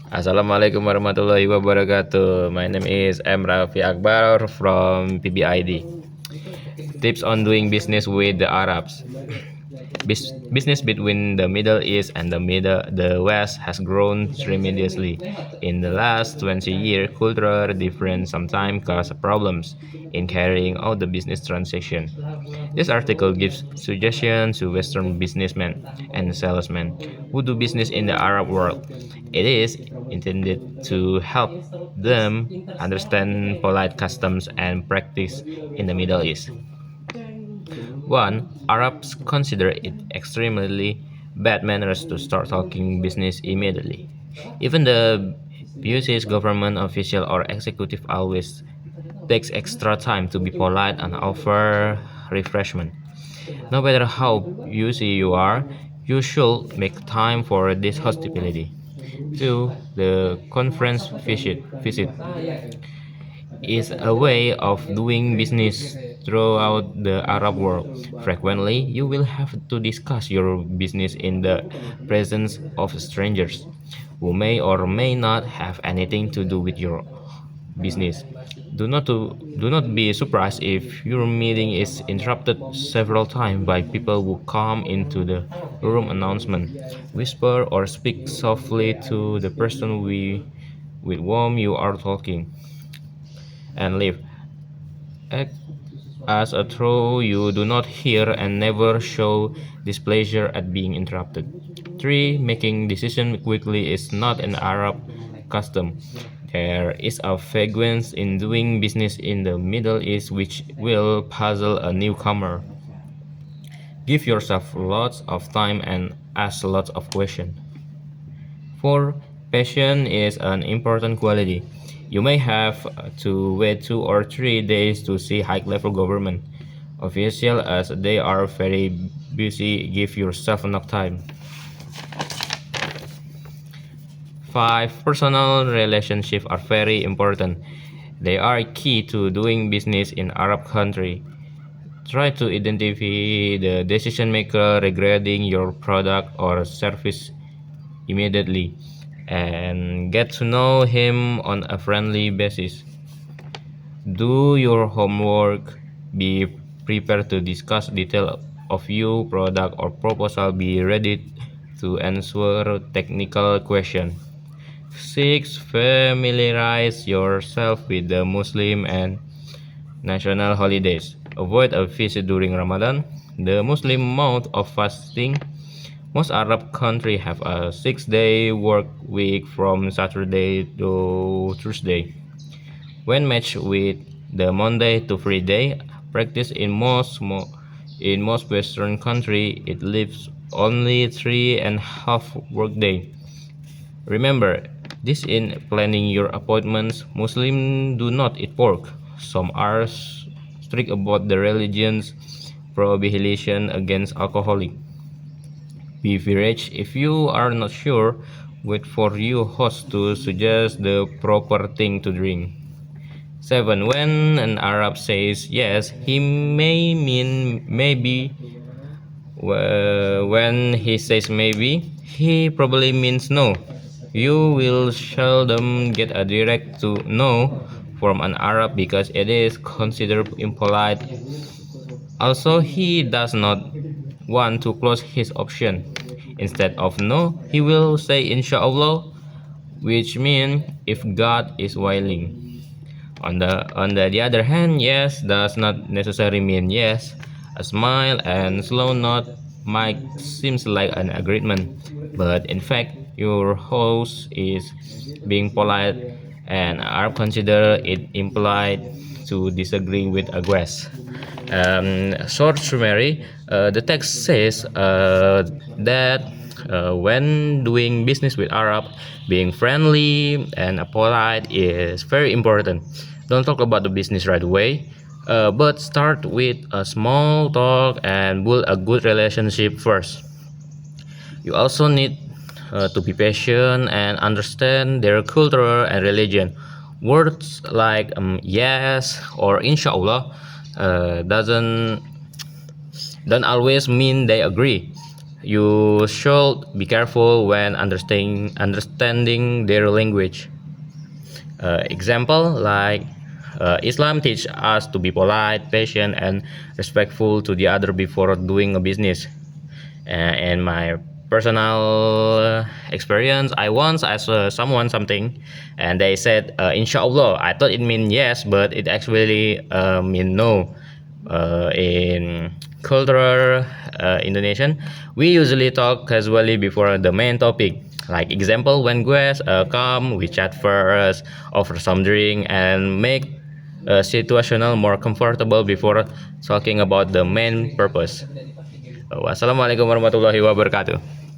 Assalamualaikum warahmatullahi wabarakatuh. My name is M. Rafi Akbar from PBID. Tips on doing business with the Arabs. Business between the Middle East and the West has grown tremendously. In the last 20 years, cultural differences sometimes cause problems in carrying out the business transaction. This article gives suggestions to Western businessmen and salesmen who do business in the Arab world. It is intended to help them understand polite customs and practice in the Middle East. 1. Arabs consider it extremely bad manners to start talking business immediately. Even the UC's government official or executive always takes extra time to be polite and offer refreshment. No matter how busy you are, you should make time for this hospitality. 2. The conference visit is a way of doing business throughout the Arab world. Frequently, you will have to discuss your business in the presence of strangers who may or may not have anything to do with your business. Do not be surprised if your meeting is interrupted several times by people who come into the room announcement, whisper or speak softly to the person with whom you are talking, and leave. Act as a though you do not hear and never show displeasure at being interrupted. 3. Making decisions quickly is not an Arab custom. There is a vagueness in doing business in the Middle East which will puzzle a newcomer. Give yourself lots of time and ask lots of questions. 4. Patience is an important quality. You may have to wait 2 or 3 days to see high-level government officials as they are very busy. Give yourself enough time. 5. Personal relationships are very important. They are key to doing business in Arab country. Try to identify the decision maker regarding your product or service immediately and get to know him on a friendly basis. Do your homework. Be prepared to discuss detail of your product or proposal. Be ready to answer technical questions. 6. Familiarize yourself with the Muslim and national holidays. Avoid a visit during Ramadan, the Muslim month of fasting. Most Arab countries have a 6-day work week from Saturday to Thursday. When matched with the Monday to Friday practice in most Western countries, it leaves only 3.5 workday. Remember, this in planning your appointments. Muslims do not eat pork. Some are strict about the religion's prohibition against alcoholic beverage. If you are not sure, wait for your host to suggest the proper thing to drink. 7. When an Arab says yes, he may mean maybe. When he says maybe, he probably means no. You will seldom get a direct to no from an Arab because it is considered impolite. Also, he does not want to close his option. Instead of no, he will say inshallah, which means if God is willing. On the other hand, yes does not necessarily mean yes. A smile and slow nod might seem like an agreement, but in fact, your host is being polite, and are consider it implied to disagree with a guest. Short summary, the text says that when doing business with Arab, being friendly and polite is very important. Don't talk about the business right away, but start with a small talk and build a good relationship first. You also need to be patient and understand their culture and religion. Words like yes or inshallah doesn't don't always mean they agree. You should be careful when understanding their language. Example like Islam teach us to be polite, patient, and respectful to the other before doing a business. In my personal experience, I once asked someone something, and they said, "Inshallah." I thought it meant yes, but it actually mean no. In cultural Indonesian, we usually talk casually before the main topic. Like example, when guests come, we chat first, offer some drink, and make situational more comfortable before talking about the main purpose. Wassalamualaikum warahmatullahi wabarakatuh.